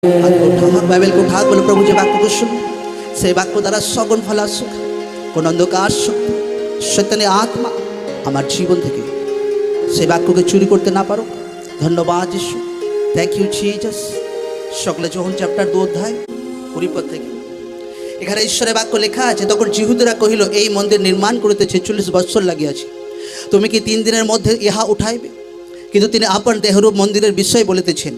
Bible को उठा बोले प्रभु जे वाक्य को सुन से वाक्य द्वारा सगुन फल आसुक কোন অন্ধকার শক্তি শয়তানের আত্মা আমার জীবন থেকে সেই বাক্যকে চুরি করতে না পারো। ধন্যবাদ যিশু, থ্যাংক ইউ জিসাস। সকলে যোহন চ্যাপ্টার 2 অধ্যায় 20 পদ থেকে এখানে ঈশ্বরের বাক্য লেখা আছে, তখন জিহুদীরা কহিল, এই মন্দির নির্মাণ করিতে 46 বৎসর লাগিয়াছে, তুমি কি 3 দিনের মধ্যে ইহা উঠাইবে? কিন্তু তিনি আপন দেহরূপ মন্দিরের বিষয় বলিতেছেন।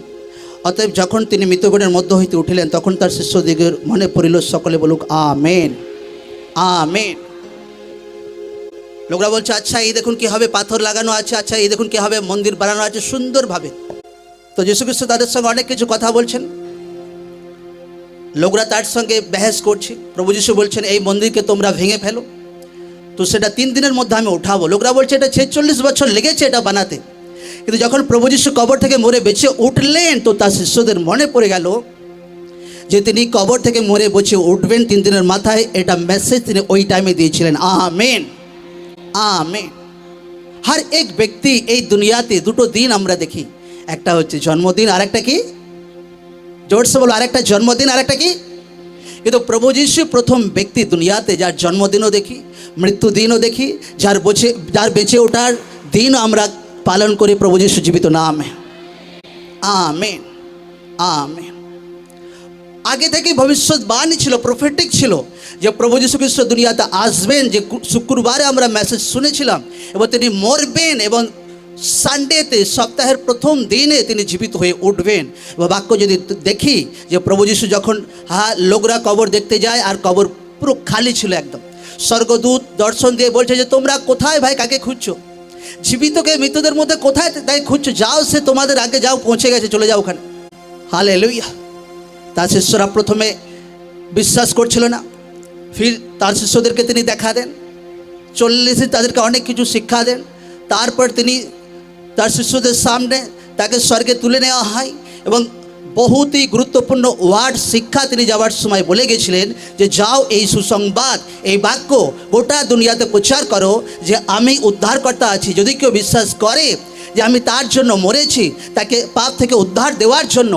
অতএব যখন তিনি মৃতগণের মধ্য হইতে উঠিলেন, তখন তার শিষ্যদিগের মনে পড়িল। সকলে বলুক আমেন আমেন। লোকরা বলছে, আচ্ছা এই দেখুন কি হবে, পাথর লাগানো আছে, আচ্ছা এই দেখুন কি হবে, মন্দির বানানো আছে সুন্দরভাবে। তো যীশু খ্রিস্ট তাদের সঙ্গে অনেক কিছু কথা বলছেন, লোকরা তার সঙ্গে বহস করছে। প্রভু যীশু বলছেন, এই মন্দিরকে তোমরা ভেঙে ফেলো, তো সেটা 3 দিনের মধ্যে আমি উঠাবো। লোকরা বলছে এটা 46 বছর লেগেছে এটা বানাতে। কিন্তু যখন প্রভু যীশু কবর থেকে মরে বেঁচে উঠলেন, তো তার শিষ্যদের মনে পড়ে গেল যে তিনি কবর থেকে মরে বেঁচে উঠবেন 3 দিনের মাথায়। এটা মেসেজ তিনি ওই টাইমে দিয়েছিলেন। Amen amen. हर एक व्यक्ति এই দুনিয়াতে দুটো দিন আমরা দেখি, একটা হচ্ছে জন্মদিন আর একটা কি, জোরসে বলো, আর একটা জন্মদিন আর একটা কি। কিন্তু প্রভু যীশু প্রথম ব্যক্তি দুনিয়াতে যার জন্মদিনও দেখি, মৃত্যু দিনও দেখি, যার বেঁচে ওঠার দিন আমরা পালন করি। প্রভু যীশু জীবিত নামে আমেন আমেন। আগে থেকে ভবিষ্যৎবাণী ছিল, প্রফেটিক ছিল যে প্রভু যীশু খ্রিস্ট দুনিয়াতে আসবেন। যে শুক্রবারে আমরা মেসেজ শুনেছিলাম, এবং তিনি মরবেন এবং সানডেতে সপ্তাহের প্রথম দিনে তিনি জীবিত হয়ে উঠবেন। এবং বাক্য যদি দেখি যে প্রভু যীশু যখন লোকরা কবর দেখতে যায় আর কবর পুরো খালি ছিল একদম, স্বর্গদূত দর্শন দিয়ে বলছে যে তোমরা কোথায় ভাই, কাকে খুঁজছো? জীবিতকে মৃতদের মধ্যে কোথায় তাই খুঁজছো? যাও, সে তোমাদের আগে যাও, পৌঁছে গেছে, চলে যাও ওখানে। হালেলুয়া। তার শিষ্যরা প্রথমে বিশ্বাস করছিল না, ফির তার শিষ্যদেরকে তিনি দেখা দেন, 40 তাদেরকে অনেক কিছু শিক্ষা দেন। তারপর তিনি তার শিষ্যদের সামনে তাকে স্বর্গে তুলে নেওয়া হয়, এবং বহুতই গুরুত্বপূর্ণ ওয়ার্ড শিক্ষা তিনি যাওয়ার সময় বলে গেছিলেন যে যাও, এই সুসংবাদ, এই বাক্য গোটা দুনিয়াতে প্রচার করো যে আমি উদ্ধারকর্তা আছি। যদি কেউ বিশ্বাস করে যে আমি তার জন্য মরেছি, তাকে পাপ থেকে উদ্ধার দেওয়ার জন্য,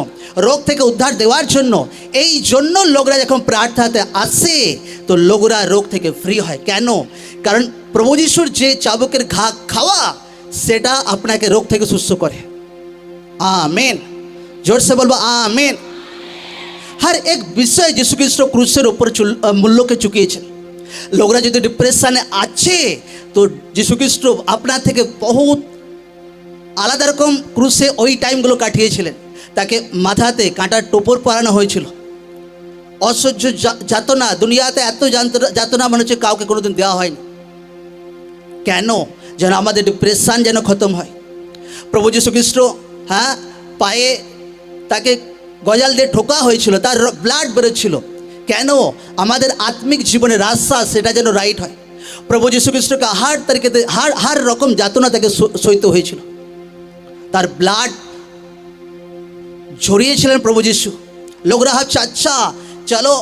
রোগ থেকে উদ্ধার দেওয়ার জন্য, এই জন্য লোকরা যখন প্রার্থনাতে আসে তো লোকরা রোগ থেকে ফ্রি হয়। কেন? কারণ প্রভু যীশুর যে চাবুকের ঘা খাওয়া, সেটা আপনাকে রোগ থেকে সুস্থ করে। আমেন। জোরসে বলবো আমেন। हर एक বিষয় যীশু খ্রিস্ট ক্রুশের উপর মূল্যকে চুকিয়েছেন। লোকরা যদি ডিপ্রেশনে আছে, তো যীশু খ্রিস্ট আপনার থেকে বহুত আলাদা রকম ক্রুশে ওই টাইমগুলো কাটিয়েছিলেন। তাকে মাথাতে কাঁটার টোপর পরানো হয়েছিল। অসহ্য যাতনা, দুনিয়াতে এত যাতনা মনে হচ্ছে কাউকে কোনোদিন দেওয়া হয়নি। কেন? যেন আমাদের ডিপ্রেশন যেন খতম হয়। প্রভু যীশু খ্রিস্ট পায়ে তাকে গজাল দিয়ে ঠোকা হয়েছিল, তার ব্লাড বেরোচ্ছিল। কেন? আমাদের আত্মিক জীবনের রাস্তা সেটা যেন রাইট হয়। প্রভু যীশু খ্রিস্টকে হার রকম যাতনা তাকে সইতে হয়েছিল। তার ব্লাড ঝরিয়েছিলেন প্রভু যীশু। লোকরা ভাবছে আচ্ছা চলো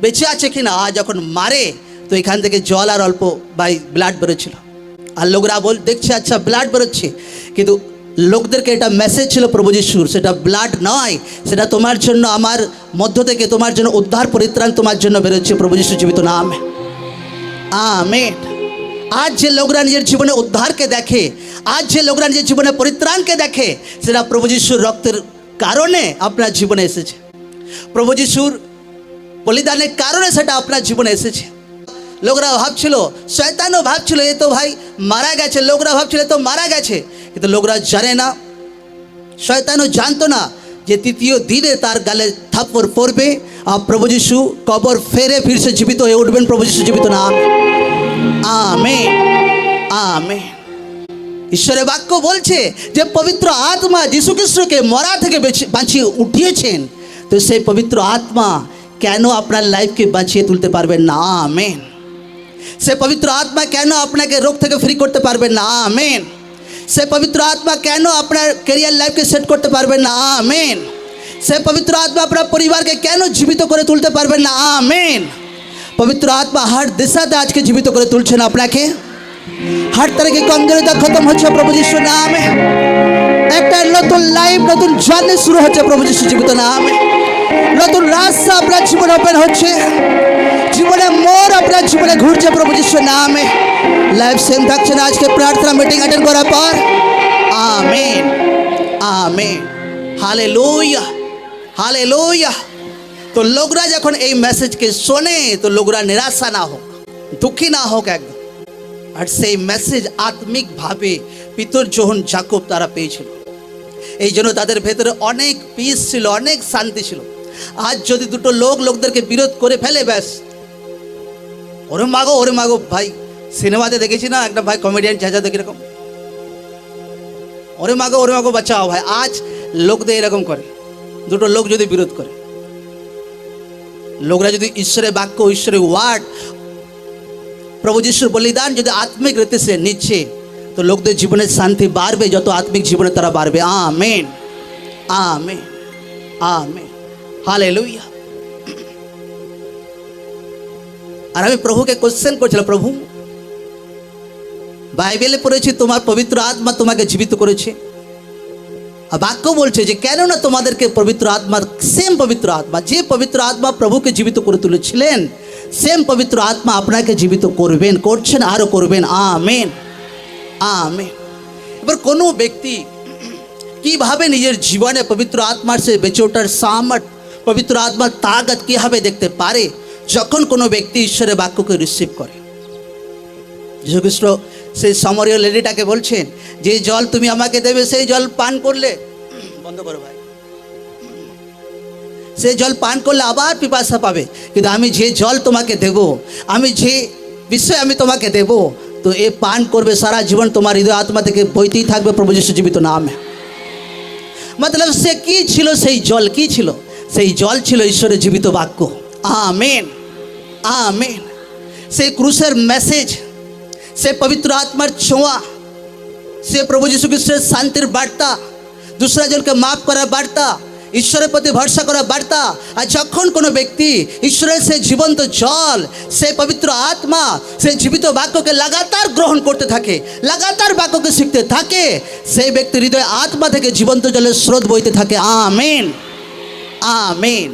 বেঁচে আছে কিনা, যখন মারে তো এখান থেকে জল আর অল্প ব্লাড বেরোচ্ছিল। আর লোকরা দেখছে আচ্ছা ব্লাড বেরোচ্ছে, কিন্তু লোকদেরকে এটা মেসেজ ছিল প্রভু যীশুর, সেটা ব্লাড নয়, সেটা তোমার জন্য, আমার মধ্য থেকে তোমার জন্য উদ্ধার পরিত্রাণ তোমার জন্য বেরোচ্ছে। প্রভু যীশু জীবিত নাম আমেন। আজ যে লোকরা নিজের জীবনে উদ্ধারকে দেখে, আজ যে লোকরা নিজের জীবনে পরিত্রাণকে দেখে, সেটা প্রভু যীশুর রক্তের কারণে আপনার জীবনে এসেছে। প্রভু যীশুর বলিদানের কারণে সেটা আপনার জীবনে এসেছে। লোকরা ভাবছিল, শয়তানও ভাবছিল এ তো ভাই মারা গেছে, লোকরা ভাবছিল তো মারা গেছে, কিন্তু লোকরা জানে না, শয়তানও জানতো না যে 3য় দিনে তার গালে থাপ্পড় পড়বে আর প্রভু যীশু কবর ফেরে ফিরছে জীবিত হয়ে উঠবেন। প্রভু যীশু জীবিত নাম আমেন আমেন। ঈশ্বরের বাক্য বলছে যে পবিত্র আত্মা যীশু খ্রিস্টকে মরা থেকে বাঁচিয়ে উঠিয়েছেন, তো সেই পবিত্র আত্মা কেন আপনার লাইফকে বাঁচিয়ে তুলতে পারবেন না? আমেন। সে পবিত্র আত্মা কেন আপনাকে রোগ থেকে ফ্রি করতে পারবেন না? আমেন। সে পবিত্র আত্মা কেন আপনার ক্যারিয়ার লাইফকে সেট করতে পারবেন না? আমেন। সে পবিত্র আত্মা আপনার পরিবারকে কেন জীবিত করে তুলতে পারবেন না? আমেন। পবিত্র আত্মা হার দিশাতে আজকে জীবিত করে তুলছেন আপনাকে। हर तरह की कमजोरिता खत्म हो प्रभु जीशु नामे एक नतून लाइफ नतून जार्नी शुरू हो प्रभु जीशु जीवित नामे নতুন রাস্তা আপনার জীবনে ওপেন হচ্ছে, জীবনে মোড় আপনার জীবনে ঘুরছে প্রভু যিশুর নামে। লাইফ সেম থাকছে না আজকে প্রার্থনা মিটিং অ্যাটেন্ড করার পর। Amen, amen, hallelujah, hallelujah. তো লোকরা যখন এই মেসেজকে শোনে তো লোকরা নিরাশা না হোক, দুঃখী না হোক একদম। আর সেই মেসেজ আত্মিকভাবে পিতর যোহন যাকব তারা পেয়েছিল, এই জন্য তাদের ভেতরে অনেক পিস ছিল, অনেক শান্তি ছিল। আজ যদি দুটো লোকদেরকে বিরোধ করে ফেলে, ব্যাস ওরে মাগো ভাই, সিনেমাতে দেখেছি না একটা ভাই কমেডিয়ান চেঁচাতে কিরকম, ওরে মাগো বাঁচাও ভাই। আজ লোকদের এরকম করে, দুটো লোক যদি বিরোধ করে, লোকরা যদি ঈশ্বরের বাক্য, ঈশ্বরের ওয়ার্ড, প্রভু যিশুর বলিদান যদি আত্মিক রীতি সে নিচ্ছে তো লোকদের জীবনে শান্তি বাড়বে, যত আত্মিক জীবনে তারা বাড়বে। Amen, amen, amen, hallelujah. আর আমি প্রভুকে কোশ্চেন করছিলাম, প্রভু বাইবেলে পড়েছি তোমার পবিত্র আত্মা তোমাকে জীবিত করেছে, আর বাক্য বলছে যে কেননা তোমাদেরকে পবিত্র আত্মার, সেম পবিত্র আত্মা, যে পবিত্র আত্মা প্রভুকে জীবিত করে তুলেছিলেন, সেম পবিত্র আত্মা আপনাকে জীবিত করবেন, করছেন, আরও করবেন। Amen, amen. এবার কোনো ব্যক্তি কিভাবে নিজের জীবনে পবিত্র আত্মার সে বেঁচে ওঠার সামর্থ্য, পবিত্র আত্মার তাগত কীভাবে দেখতে পারে? যখন কোনো ব্যক্তি ঈশ্বরের বাক্যকে রিসিভ করে। যীশু খ্রিস্ট সেই সমরীয় লেডিটাকে বলছেন যে জল তুমি আমাকে দেবে, সেই জল পান করলে, বন্ধ করো ভাই, সেই জল পান করলে আবার পিপাসা পাবে, কিন্তু আমি যে জল তোমাকে দেব, আমি যে বিষয় আমি তোমাকে দেব, তো এ পান করবে, সারা জীবন তোমার হৃদয় আত্মা থেকে বইতেই থাকবে প্রভু যিশু জীবিত নামে। মতলব সে কি ছিল, সেই জল কি ছিল? সেই জল ছিল ঈশ্বরের জীবিত বাক্য। Amen, amen. সেই ক্রুশের মেসেজ, সে পবিত্র আত্মার ছোঁয়া, সে প্রভু যীশু খ্রিস্টের শান্তির বার্তা, দুসরা জনকে মাফ করার বার্তা, ঈশ্বরের প্রতি ভরসা করার বার্তা। আর যখন কোনো ব্যক্তি ঈশ্বরের সেই জীবন্ত জল, সেই পবিত্র আত্মা, সেই জীবিত বাক্যকে লাগাতার গ্রহণ করতে থাকে, লাগাতার বাক্যকে শিখতে থাকে, সেই ব্যক্তির হৃদয় আত্মা থেকে জীবন্ত জলের স্রোত বইতে থাকে। Amen, amen,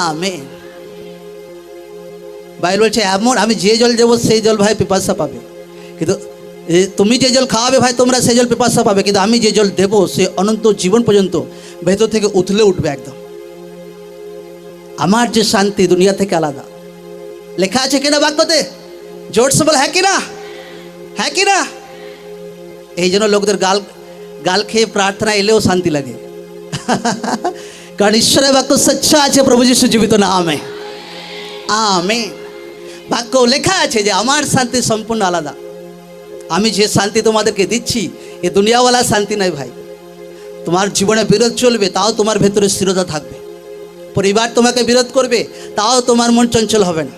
amen. বাইবেল বলছে এমন আমি যে জল দেবো সেই জল ভাই পিপাসা পাবে, কিন্তু তুমি যে জল খাওয়াবে ভাই তোমরা সেই জল পিপাসা পাবে, কিন্তু আমি যে জল দেবো সে অনন্ত জীবন পর্যন্ত ভেতর থেকে উথলে উঠবে একদম। আমার যে শান্তি দুনিয়া থেকে আলাদা, লেখা আছে কিনা বাক্যতে? জোর সে বল, হ্যাঁ কিনা, হ্যাঁ কিনা? এই জন্য লোকদের গাল খেয়ে প্রার্থনা এলেও শান্তি লাগে, কারণ ঈশ্বরের বাক্য সচ্চা আছে, প্রভু যিশু জীবিত নামে। আমেন। বাক্য লেখা আছে যে আমার শান্তি সম্পূর্ণ আলাদা, আমি যে শান্তি তোমাদেরকে দিচ্ছি এ দুনিয়াওয়ালা শান্তি নয় ভাই। তোমার জীবনে বিরোধ চলবে, তাও তোমার ভেতরে স্থিরতা থাকবে। পরিবার তোমাকে বিরোধ করবে, তাও তোমার মন চঞ্চল হবে না।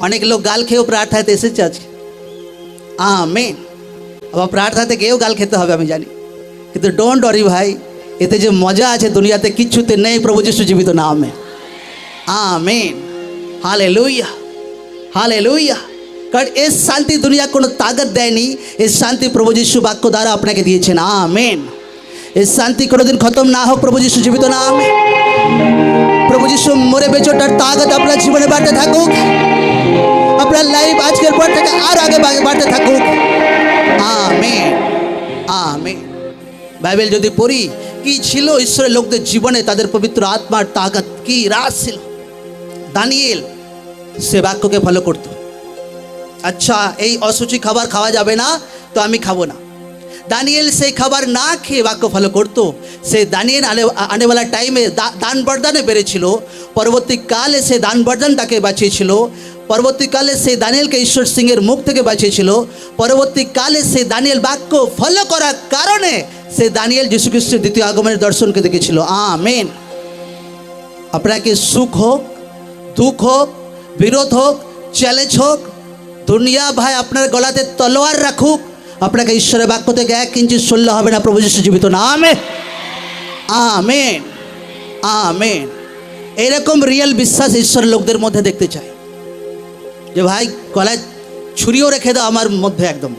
অনেক লোক গাল খেয়েও প্রার্থনাতে এসেছে আজকে। আমেন। আবার প্রার্থনাতে গিয়েও গাল খেতে হবে আমি জানি, কিন্তু ডোন্ট ওয়ারি ভাই, এতে যে মজা আছে দুনিয়াতে কিচ্ছুতে নেই, প্রভু যিশু জীবিত নামে। Amen, hallelujah, hallelujah. কারণ এর শান্তি দুনিয়া কোনো তাগত দেয়নি, এর শান্তি প্রভু যিশু বাক্য দ্বারা আপনাকে দিয়েছেন। আমেন। এর শান্তি কোনোদিন খতম না হোক, প্রভু যিশু জীবিত নামে। প্রভু যিশু মরে বেঁচে ওঠার তাগত আপনার জীবনে বাড়তে থাকুক, আপনার লাইফ আজকের পর থেকে আর আগে বাড়তে থাকুক। Amen, amen. বাইবেল যদি পড়ি কি ছিল ঈশ্বরের লোকদের জীবনে, তাদের পবিত্র আত্মার তাগত কি রাস ছিল। দানিয়েল সে বাক্যকে ফলো করতো। আচ্ছা এই অসুচি খাবার খাওয়া যাবে না তো আমি খাবো না, দানিয়েল সেই খাবার না খেয়ে বাক্য ফলো করতো। সে দানিয়েল আনেওয়ালা টাইমে দান বরদানে বেড়েছিল, পরবর্তীকালে সে দান বরদান তাকে বাঁচিয়েছিল, পরবর্তীকালে সে দানিয়েলকে ঈশ্বর সিংহের মুখ থেকে বাঁচিয়েছিল, পরবর্তীকালে সে দানিয়েল বাক্য ফলো করার কারণে সে দানিয়েল যীশু খ্রিস্টের দ্বিতীয় আগমনের দর্শনকে দেখেছিল। আমেন। আপনাকে সুখ হোক, দুঃখ হোক, বিরোধ হোক, চ্যালেঞ্জ হোক, দুনিয়া ভাই আপনার গলাতে তলোয়ার রাখুক, আপনাকে ঈশ্বরের বাক্য থেকে 1 ইঞ্চি সরলে হবে না, প্রভু যিশু জীবিত নামে। Amen, amen. এরকম রিয়েল বিশ্বাস ঈশ্বরের লোকদের মধ্যে দেখতে চাই, যে ভাই গলায় ছুরিও রেখে দাও আমার মধ্যে একদম,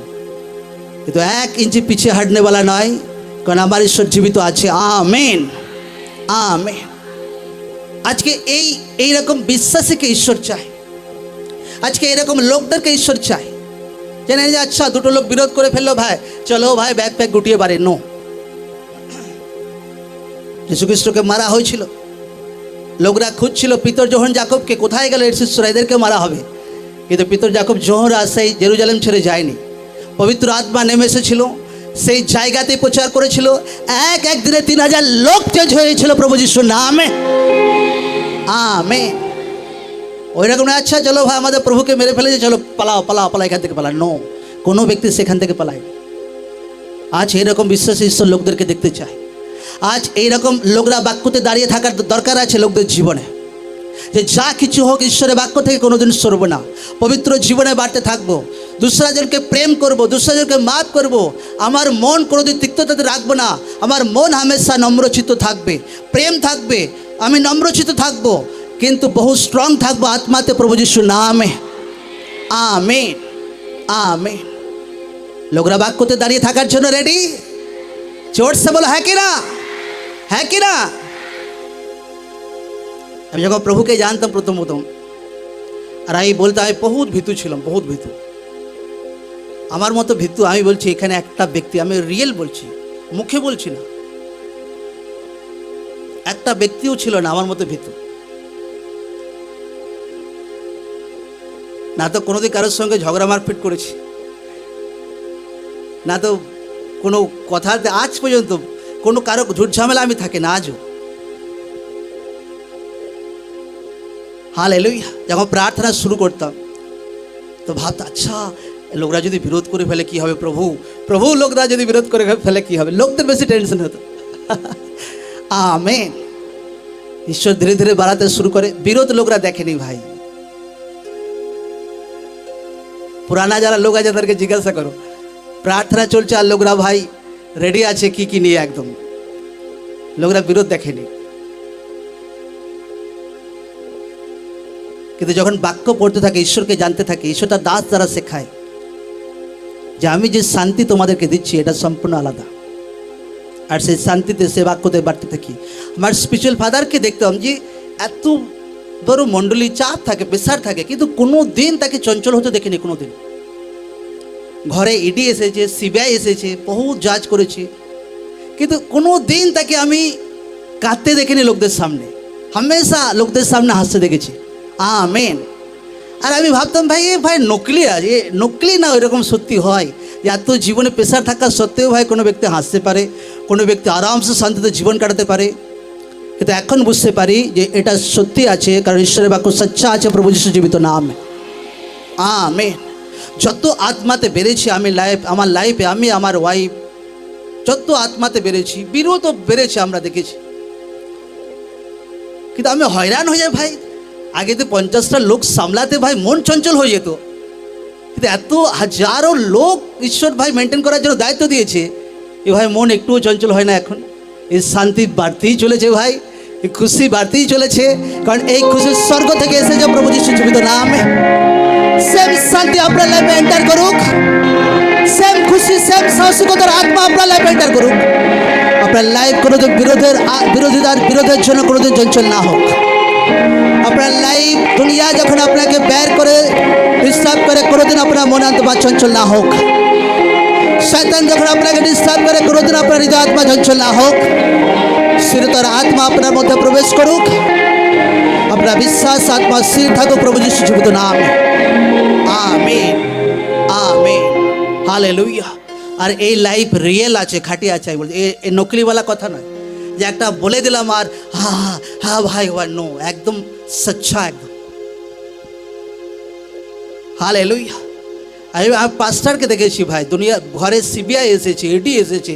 কিন্তু 1 ইঞ্চি পিছিয়ে হাঁটনেওয়ালা নয়, কারণ আমার ঈশ্বর জীবিত আছে। Amen, amen. আজকে এই রকম বিশ্বাসীকে ঈশ্বর চায়, আজকে এরকম লোকদেরকে ঈশ্বর চায়। জেনে যে আচ্ছা দুটো লোক বিরোধ করে ফেললো, ভাই চলো ভাই ব্যাগ প্যাক গুটিয়ে বাড়ি। নো, যীশু খ্রিস্টকে মারা হয়েছিল, লোকরা খুঁজছিল পিতর যোহন জাকবকে, কোথায় গেল এর শিষ্যরা, এদেরকে মারা হবে। কিন্তু পিতর জাকব যোহরা সেই জেরুজালেম ছেড়ে যায়নি। পবিত্র আত্মা নেমে এসেছিল, সেই জায়গাতে প্রচার করেছিল। এক দিনে 3000 লোক চেঞ্জ হয়েছিল প্রভু যিশুর নামে। আমেন। ওই রকম আচ্ছা চলো ভাই আমাদের প্রভুকে মেরে ফেলেছে, চলো পালাও পালাও পালাও, এখান থেকে পালাও। নো, কোনো ব্যক্তি সেখান থেকে পালায়। আজ এইরকম বিশ্বাসী ঈশ্বর লোকদেরকে দেখতে চায়। আজ এইরকম লোকরা বাক্যতে দাঁড়িয়ে থাকার দরকার আছে লোকদের জীবনে, যে যা কিছু হোক ঈশ্বরের বাক্য থেকে কোনোদিন সরব না, পবিত্র জীবনে বাড়তে থাকবো, দুসরাজনকে প্রেম করব, দুসরাজনকে মাফ করব, আমার মন কোনোদিন তিক্ততাতে রাখবো না, আমার মন হামেশা নম্রচিত্ত থাকবে, প্রেম থাকবে, আমি নম্রচিত্ত থাকবো, কিন্তু বহু স্ট্রং থাকবো আত্মাতে প্রভু যিশুর নামে। Amen amen. লোকরা বাক্যতে দাঁড়িয়ে থাকার জন্য রেডি? জোরসে বলো হ্যাঁ কি না, হ্যাঁ কি না? আমি যখন প্রভুকে জানতাম প্রথম আর আমি বলতে, আমি বহুত ভীতু ছিলাম, বহুত ভীতু। আমার মতো ভীতু আমি বলছি এখানে একটা ব্যক্তি, আমি রিয়েল বলছি, মুখে বলছি না, একটা ব্যক্তিও ছিল না আমার মতো ভীতু। না তো কোনোদিন কারোর সঙ্গে ঝগড়া মারপিট করেছি, না তো কোনো কথাতে আজ পর্যন্ত কোনো কারো ঝুট ঝামেলা আমি থাকি না আজও। হালেলুয়া। যখন প্রার্থনা শুরু করতাম তো ভাবতাম আচ্ছা লোকরা যদি বিরোধ করে ফেলে কি হবে, প্রভু লোকরা যদি বিরোধ করে ফেলে কি হবে, লোকদের বেশি টেনশন হতো। আমেন। ঈশ্বর ধীরে ধীরে বাড়াতে শুরু করে। বিরোধ লোকরা দেখেনি ভাই, পুরানা যারা লোক আছে তাদেরকে জিজ্ঞাসা করো, প্রার্থনা চলছে আর লোকরা ভাই রেডি আছে কি নিয়ে, একদম লোকরা বিরোধ দেখেনি। কিন্তু যখন বাক্য পড়তে থাকে, ঈশ্বরকে জানতে থাকে, ঈশ্বর তার দাস দ্বারা শেখায় যে আমি যে শান্তি তোমাদেরকে দিচ্ছি এটা সম্পূর্ণ আলাদা। আর সেই শান্তিতে সে বাক্যতে বাড়তে থাকি। আমার স্পিরিচুয়াল ফাদারকে দেখতাম যে এত বড় মণ্ডলী, চাপ থাকে, প্রেশার থাকে, কিন্তু কোনো দিন তাকে চঞ্চল হতে দেখিনি। কোনো দিন ঘরে ইডি এসেছে, সিবিআই এসেছে, বহু জাজ করেছে, কিন্তু কোনো দিন তাকে আমি কাঁদতে দেখিনি লোকদের সামনে, হামেশা লোকদের সামনে হাসতে দেখেছি। আমেন। আর আমি ভাবতাম ভাই নকলি আছে, নকলি না, ওইরকম সত্যি হয় যে এত জীবনে প্রেশার থাকা সত্ত্বেও ভাই কোনো ব্যক্তি হাসতে পারে, কোনো ব্যক্তি আরামসে শান্তিতে জীবন কাটাতে পারে। কিন্তু এখন বুঝতে পারি যে এটা সত্যি আছে, কারণ ঈশ্বরের বাক্য সচ্চা আছে, প্রভু যিশু জীবিত নাম। আমেন। যত আত্মাতে বেড়েছি আমার লাইফে, আমি আমার ওয়াইফ যত আত্মাতে বেড়েছি, বিরোধও বেড়েছে আমরা দেখেছি। কিন্তু আমি হয়রান হয়ে যাই ভাই, আগে তো 50টা লোক সামলাতে ভাই মন চঞ্চল হয়ে যেত, কিন্তু এত হাজারো লোক ঈশ্বর ভাই মেনটেন করার জন্য দায়িত্ব দিয়েছে, এ ভাই মন একটুও চঞ্চল হয় না এখন। এই শান্তি বাড়তেই চলেছে ভাই, এই খুশি বাড়তেই চলেছে, কারণ এই খুশি স্বর্গ থেকে এসেছে প্রভু যিশু জীবিত নামে। সেম শান্তি আপনার লাইফে এন্টার করুক, সেম খুশি, সেম সাহসিকতার আত্মা আপনার লাইফে এন্টার করুক। আপনার লাইফ কোনোদিন বিরোধের জন্য কোনোদিন চঞ্চল না হোক। আপনার লাইফ দুনিয়া যখন আপনাকে বের করে ডিস্টার্ব করে, কোনোদিন আপনার মনে আত্মা চঞ্চল না হোক। শয়তান যখন আপনাকে ডিস্টার্ব করে, কোনোদিন আপনার হৃদয় আত্মা চঞ্চল না হোক। স্থিরতার আত্মা আপনার মধ্যে প্রবেশ করুক, আপনার বিশ্বাস আত্মা স্থির থাকুক প্রভু যিশু জীবিত নামে। Amen amen. হালেলুয়া। আর এই লাইফ রিয়েল আছে, খাঁটি আছে, বলছি এই নকলিওয়ালা কথা নয় যে একটা বলে দিলাম আর হ্যাঁ ভাই নো, একদম সচ্চা একদম। হালেলুয়া। আমি পাস্টারকে দেখেছি ভাই, দুনিয়া ঘরে সিবিআই এসেছে, ইডি এসেছে,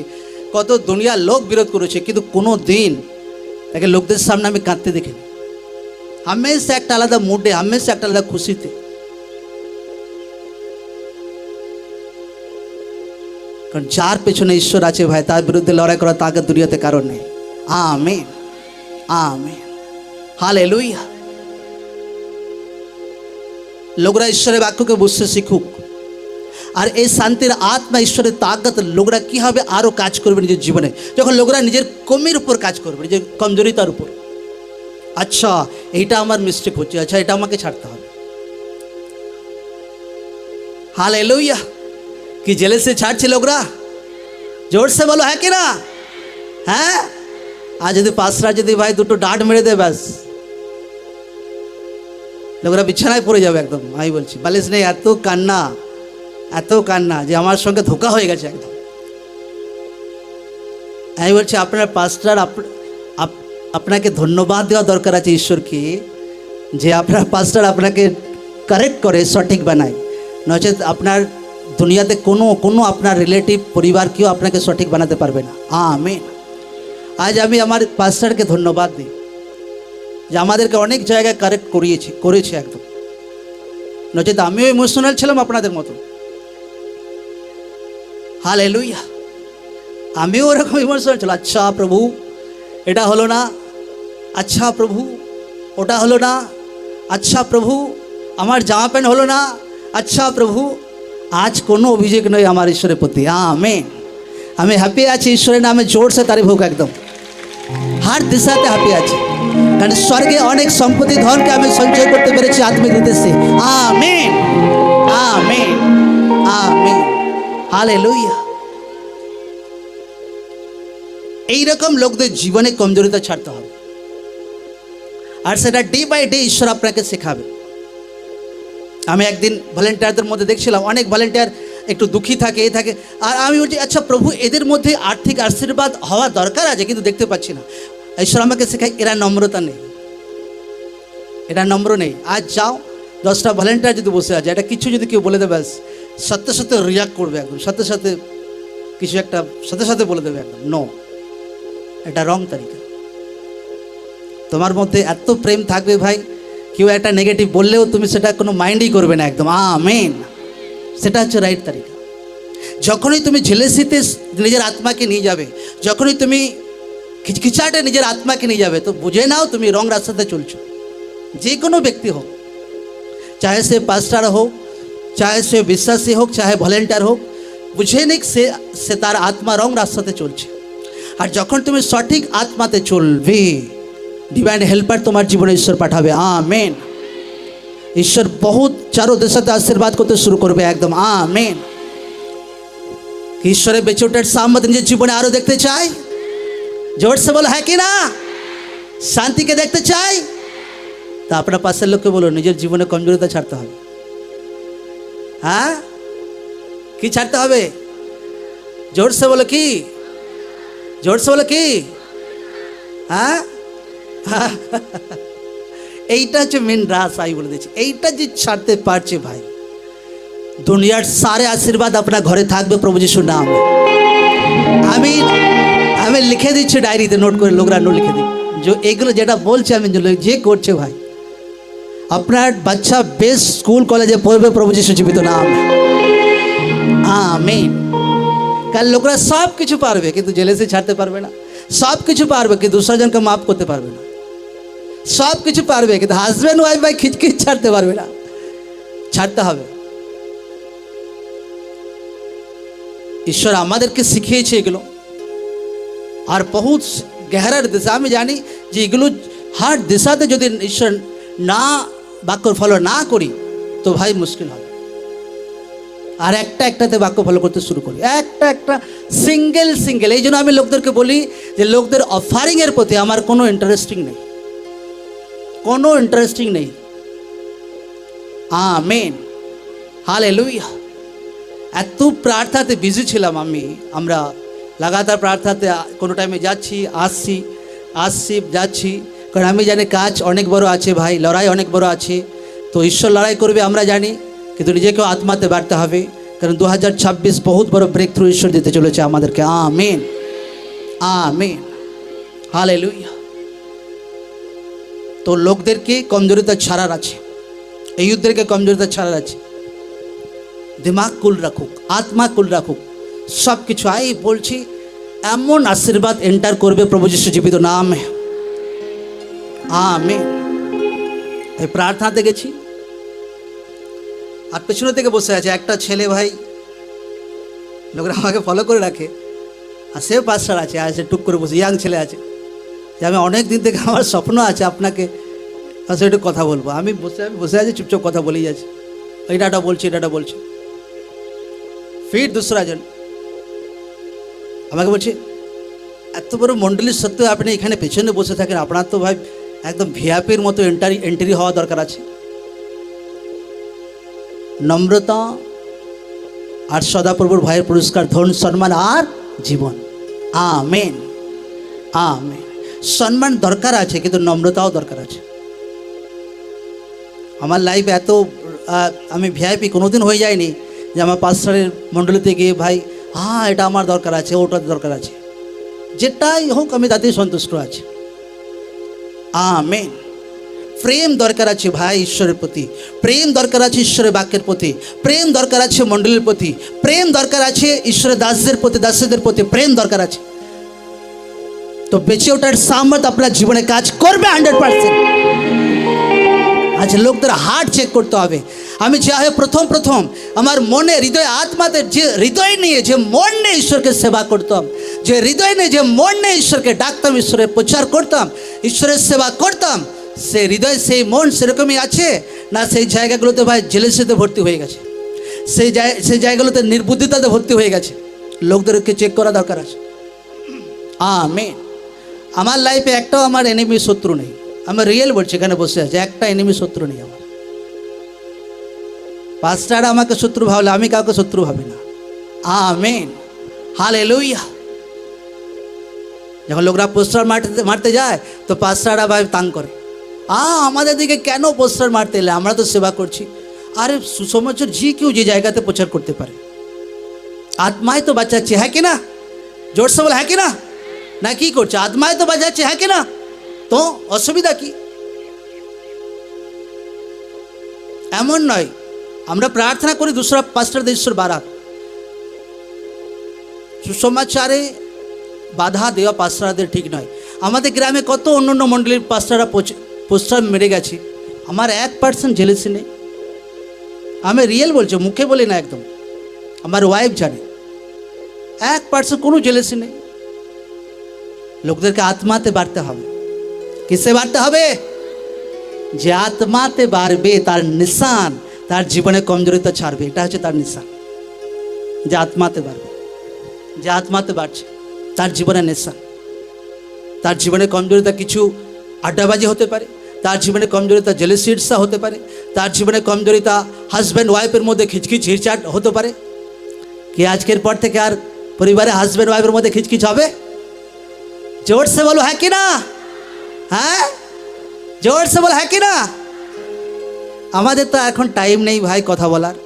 কত দুনিয়ার লোক বিরোধ করেছে, কিন্তু কোনো দিন তাকে লোকদের সামনে আমি কাঁদতে দেখিনি। হামেশা একটা আলাদা মুডে, হামেশা একটা আলাদা খুশিতে। কারণ যার পেছনে ঈশ্বর আছে ভাই, তার বিরুদ্ধে লড়াই করা তাকে দুনিয়াতে কারণ নেই। Amen amen. হালেলুয়া। লোকরা ঈশ্বরের বাক্যকে বুঝতে শিখুক, আর এই শান্তির আত্মা ঈশ্বরের তাকত লোকরা কীভাবে আরও কাজ করবে নিজের জীবনে, যখন লোকরা নিজের কমির উপর কাজ করবে, নিজের কমজোরিতার উপর। আচ্ছা এইটা আমার মিস্টেক হচ্ছে, আচ্ছা এটা আমাকে ছাড়তে হবে। हालेलुया। कि जेले से ছাড়ছে লোকরা? জোর সে বলো হ্যাঁ কি না? হ্যাঁ। আর যদি পাঁচরা যদি ভাই দুটো ডাঁট মেরে দেয় ব্যাস লোকরা বিছানায় পড়ে যাবে একদম। আমি বলছি বালিশ নেই, এত কান্না যে আমার সঙ্গে ধোকা হয়ে গেছে একদম। আমি বলছি আপনার পাস্টার আপনাকে ধন্যবাদ দেওয়া দরকার আছে ঈশ্বরকে যে আপনার পাস্টার আপনাকে কারেক্ট করে, সঠিক বানায়। নচেত আপনার দুনিয়াতে কোনো আপনার রিলেটিভ পরিবার কেউ আপনাকে সঠিক বানাতে পারবে না। আমেন। আজ আমি আমার পাস্টারকে ধন্যবাদ দিই যে আমাদেরকে অনেক জায়গায় কারেক্ট করেছে একদম। নচেত আমিও ইমোশনাল ছিলাম আপনাদের মতো। হালেলুয়া। আমিও ওরকম ইমোশনাল ছিলাম। আচ্ছা প্রভু এটা হলো না, আচ্ছা প্রভু ওটা হলো না, আচ্ছা প্রভু আমার জামা প্যান্ট হলো না, আচ্ছা প্রভু। আজ কোনো অভিযোগ নয় আমার ঈশ্বরের প্রতি। আমেন। আমি হ্যাপি আছি ঈশ্বরের নামে, জোর সে তারিফ হোক একদম। হার দিশাতে হ্যাপি আছি কারণ স্বর্গে অনেক সম্পত্তি ধনকে আমি সঞ্চয় করতে পেরেছি আত্মিক উদ্দেশ্যে। Amen amen amen. হালেলুয়া। এইরকম লোকদের জীবনে কমজোরিতা ছাড়তে হবে, আর সেটা ডে বাই ডে ঈশ্বর আপনাকে শেখাবে। আমি একদিন ভলেন্টিয়ারদের মধ্যে দেখছিলাম অনেক ভলেন্টিয়ার একটু দুঃখী থাকে, থাকে। আর আমি বলছি আচ্ছা প্রভু এদের মধ্যে আর্থিক আশীর্বাদ হওয়া দরকার আছে কিন্তু দেখতে পাচ্ছি না। ঈশ্বর আমাকে শেখায় এরা নম্রতা নেই, এটা নম্র নেই। আজ যাও 10টা ভলেন্টিয়ার যদি বসে আছে, এটা কিছু যদি কেউ বলে দেবে ব্যাস সাথে সাথে রিয়াক্ট করবে একদম, সাথে সাথে কিছু একটা সাথে সাথে বলে দেবে একদম। নো, এটা রং তরিকা। তোমার মধ্যে এত প্রেম থাকবে ভাই, কেউ একটা নেগেটিভ বললেও তুমি সেটা কোনো মাইন্ডই করবে না একদম। আমেন। সেটা হচ্ছে রাইট তরিকা। যখনই তুমি জেলেসিতে নিজের আত্মাকে নিয়ে যাবে, যখনই তুমি খিচখিচাটে নিজের আত্মাকে নিয়ে যাবে, তো বুঝে নাও তুমি রং রাস্তাতে চলছো। যে কোনো ব্যক্তি হোক, চাহে সে পাস্টার হোক, চাহে সে বিশ্বাসী হোক, চাহে ভলেন্টিয়ার হোক, বুঝে নিক সে তার আত্মা রং রাস্তাতে চলছে। আর যখন তুমি সঠিক আত্মাতে চলবে, ডিভাইন হেল্পার তোমার জীবনে ঈশ্বর পাঠাবে। আমেন। ঈশ্বর বহুত চারো দেশাতে আশীর্বাদ করতে শুরু করবে একদম। আমেন। ঈশ্বরের বেঁচে ওঠার সামর্থ্য নিজের জীবনে আরো দেখতে চাই? জোর সে বলো হ্যাঁ কি না? শান্তিকে দেখতে চাই? তা আপনার পাশের লোককে বলো নিজের জীবনে কমজোরিতা ছাড়তে হবে। হ্যাঁ কি ছাড়তে হবে? জোর সে বলো কি? জোর সে বলো কি? হ্যাঁ এইটা হচ্ছে মেন রাস। আমি বলে দিচ্ছি এইটা যে ছাড়তে পারছে ভাই, দুনিয়ার সারে আশীর্বাদ আপনার ঘরে থাকবে প্রভু যিশুর নাম। আমি লিখে দিচ্ছি ডায়েরিতে, নোট করে লোকরা নোট লিখে দিই যে এগুলো যেটা বলছে আমি যে করছে ভাই, আপনার বাচ্চা বেস্ট স্কুল কলেজে পড়বে প্রভু যিশু জীবিত নাম। আমেন। কারণ লোকরা সব কিছু পারবে কিন্তু জেলেসি ছাড়তে পারবে না, সব কিছু পারবে কিন্তু দুঃসাজনকে মাফ করতে পারবে না, সব কিছু পারবে কিন্তু হাজব্যান্ড ওয়াইফ ভাই খিচখিচ ছাড়তে পারবে না। ছাড়তে হবে। ঈশ্বর আমাদেরকে শিখিয়েছে এগুলো, আর বহুত গহরার দিশা আমি জানি যে এগুলো হার দিশাতে যদি ঈশ্বর না বাক্য ফলো না করি তো ভাই মুশকিল হবে। আর একটাতে বাক্য ফলো করতে শুরু করি, একটা সিঙ্গেল। এই জন্য আমি লোকদেরকে বলি যে লোকদের অফারিংয়ের প্রতি আমার কোনো ইন্টারেস্টিং নেই। আমেন। হালেলুয়া। এত প্রার্থনাতে বিজি ছিলাম আমরা লাগাতার প্রার্থনাতে কোনো টাইমে যাচ্ছি আসছি যাচ্ছি, কারণ আমি জানি কাজ অনেক বড় আছে ভাই, লড়াই অনেক বড় আছে। তো ঈশ্বর লড়াই করবে আমরা জানি, কিন্তু নিজেকেও আত্মাতে বাড়তে হবে, কারণ 2026 বহুত বড় ব্রেক থ্রু ঈশ্বর দিতে চলেছে আমাদেরকে। Amen amen. হালেলুয়া। তো লোকদেরকে কমজোরিতা ছাড়ার আছে, এই যুদ্ধেরকে কমজোরিতা ছাড়ার আছে। দিমাগ কুল রাখুক, আত্মা কুল রাখুক, সব কিছু। আমি বলছি এমন আশীর্বাদ এন্টার করবে প্রভু যিশু জীবিত নামে। আমেন। এই প্রার্থনাতে গেছি আর পেছনে থেকে বসে আছে একটা ছেলে ভাই, লোকরা আমাকে ফলো করে রাখে, আর সে পাস্টার আছে, আর সে টুক করে বসে ইয়াং ছেলে আছে। যে আমি অনেক দিন থেকে আমার স্বপ্ন আছে আপনাকে কাছে একটু কথা বলবো। আমি বসে আছি, চুপচাপ কথা বলেই যাচ্ছি, এটাটা বলছি এটাটা বলছি। ফির दूसरा জন আমাকে বলছে, এত বড় মণ্ডলীর সত্ত্বেও আপনি এখানে পেছনে বসে থাকেন, আপনার তো ভাই একদম ভিআইপির মতো এন্ট্রি হওয়া দরকার আছে। নম্রতা আর সদাপ্রভুর ভাইয়ের পুরস্কার, ধন সম্মান আর জীবন। Amen amen. সম্মান দরকার আছে, কিন্তু নম্রতাও দরকার আছে। আমার লাইফে এত আমি ভিআইপি কোনোদিন হয়ে যায়নি যে আমার পাস্টারের মণ্ডলীতে গিয়ে ভাই হ্যাঁ এটা আমার দরকার আছে, ওটা দরকার আছে, যেটাই হোক আমি তাতেই সন্তুষ্ট আছি। আমেন। প্রেম দরকার আছে ভাই ঈশ্বরের প্রতি, প্রেম দরকার আছে ঈশ্বরের বাক্যের প্রতি, প্রেম দরকার আছে মণ্ডলীর প্রতি, প্রেম দরকার আছে ঈশ্বরের দাসদের প্রতি, দাসদের প্রতি প্রেম দরকার আছে। তো বেঁচে ওঠার সামর্থ্য আপনার জীবনে কাজ করবে 100%। আচ্ছা, লোকদের হার্ট চেক করতে হবে। আমি চাই প্রথম আমার মনে হৃদয় আত্মাতে যে হৃদয় নিয়ে যে মন নিয়ে ঈশ্বরকে সেবা করতাম, যে হৃদয় নিয়ে যে মন নিয়ে ঈশ্বরকে ডাকতাম, ঈশ্বরের প্রচার করতাম, ঈশ্বরের সেবা করতাম, সেই হৃদয় সেই মন সেরকমই আছে না সেই জায়গাগুলোতে ভাই জেলেসিতে ভর্তি হয়ে গেছে, সেই জায়গাগুলোতে নির্বুদ্ধিতাতে ভর্তি হয়ে গেছে? লোকদেরকে চেক করা দরকার আছে। আমেন। আমার লাইফে একটাও আমার এনিমি শত্রু নেই, আমি রিয়েল বলছি, এখানে বসে আছে, একটা এনিমি শত্রু নেই আমার। পাস্টাররা আমাকে শত্রু ভাবলে আমি কাউকে শত্রু ভাবি না। Amen hallelujah. যখন লোকরা পোস্টার মারতে যায় তো পাস্টাররা ভাই তাং করে, আমাদের দিকে কেন পোস্টার মারতে এলে, আমরা তো সেবা করছি। আরে সুসমাচার জি কেউ যে জায়গাতে প্রচার করতে পারে, আত্মায় তো বাঁচাচ্ছে, হ্যাঁ কি না? জোরসে বল হ্যাঁ কি না? না কি করছে? আত্মায় তো বাঁচাচ্ছে, হ্যাঁ কি না? তো অসুবিধা কি? এমন নয়, আমরা প্রার্থনা করি दूसरा পাস্টারদের ঈশ্বর বাড়াক। সুসমাচারে বাধা দেওয়া পাস্টারদের ঠিক নয়। আমাদের গ্রামে কত অন্য মণ্ডলীর পাস্টাররা পোস্টার মেরে গেছে, আমার 1% জেলেসি নেই। আমি রিয়েল বলছি, মুখে বলি না, একদম আমার ওয়াইফ জানে, 1% কোনো জেলেসি নেই। লোকদেরকে আত্মাতে বাড়তে হবে। কিসে বাড়তে হবে? যে আত্মাতে বাড়বে তার নিশান তার জীবনে কমজোরিতা ছাড়বে, এটা হচ্ছে তার নিশান। যে আত্মাতে বাড়বে, যে আত্মাতে বাড়ছে তার জীবনে নিশান। তার জীবনে কমজোরিতা কিছু আড্ডাবাজি হতে পারে, তার জীবনে কমজোরিতা জেলেসি ঈর্ষা হতে পারে, তার জীবনে কমজোরিতা হাজব্যান্ড ওয়াইফের মধ্যে খিচখিচ হিরচাট হতে পারে। কি আজকের পর থেকে আর পরিবারে হাজব্যান্ড ওয়াইফের মধ্যে খিচখিচ হবে? জোর সে বলো হ্যাঁ কি না? হ্যাঁ জোর সে বলো হ্যাঁ কি না? আমাদের তো এখন টাইম নেই ভাই কথা বলার।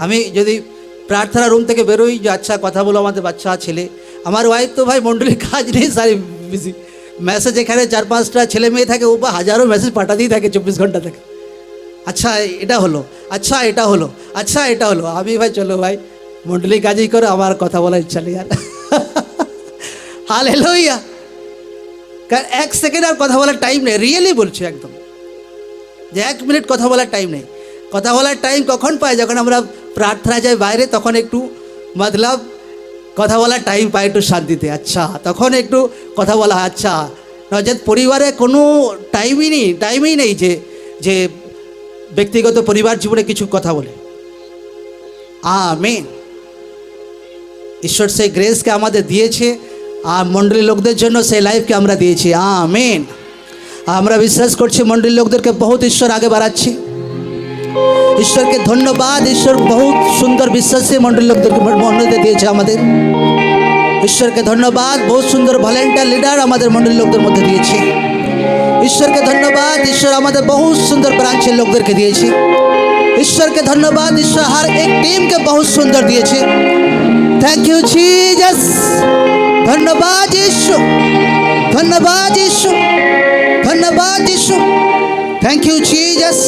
আমি যদি প্রার্থনা রুম থেকে বেরোই যে আচ্ছা কথা বলো আমাদের বাচ্চা ছেলে, আমার ওয়াইফ তো ভাই মণ্ডলীর কাজ নেই, সারি বিজি। মেসেজ এখানে 4-5টা ছেলে মেয়ে থাকে, ও বা হাজারো মেসেজ পাঠাতেই থাকে 24 ঘন্টা থেকে। আচ্ছা এটা হলো, আচ্ছা এটা হলো, আচ্ছা এটা হলো। আমি ভাই চলো ভাই মণ্ডলীর কাজই করো, আমার কথা বলার ইচ্ছা নেই আর। হালেলুয়া। কারণ 1 সেকেন্ড আর কথা বলার টাইম নেই, রিয়েলি বলছি একদম, যে 1 মিনিট কথা বলার টাইম নেই। কথা বলার টাইম কখন পাই? যখন আমরা প্রার্থনা যাই বাইরে, তখন একটু মতলব কথা বলার টাইম পাই একটু শান্তিতে, আচ্ছা তখন একটু কথা বলা। আচ্ছা নচেত পরিবারে কোনো টাইমই নেই যে ব্যক্তিগত পরিবার জীবনে কিছু কথা বলে। আমেন। ঈশ্বর সেই গ্রেসকে আমাদের দিয়েছে, আর মণ্ডলীর লোকদের জন্য সেই লাইফকে আমরা দিয়েছি। আমেন। আমরা বিশ্বাস করছি মণ্ডলীর লোকদেরকে বহুত ঈশ্বর আগে বাড়াচ্ছি। ঈশ্বরকে ধন্যবাদ, ঈশ্বর বহুত সুন্দর বিশ্বাসী মণ্ডলীর লোকদেরকে মণ্ডলীতে দিয়েছে আমাদের। ঈশ্বরকে ধন্যবাদ, বহুত সুন্দর ভলেন্টিয়ার লিডার আমাদের মণ্ডলীর লোকদের মধ্যে দিয়েছে। ঈশ্বরকে ধন্যবাদ, ঈশ্বর আমাদের बहुत सुंदर ब्रांचের লোকদেরকে দিয়েছে। ঈশ্বরকে ধন্যবাদ, ঈশ্বর हर एक टीम के बहुत सुंदर দিয়েছে। Thank you Jesus. धन्यवाद यीशु, धन्यवाद यीशु, धन्यवाद यीशु। Thank you Jesus.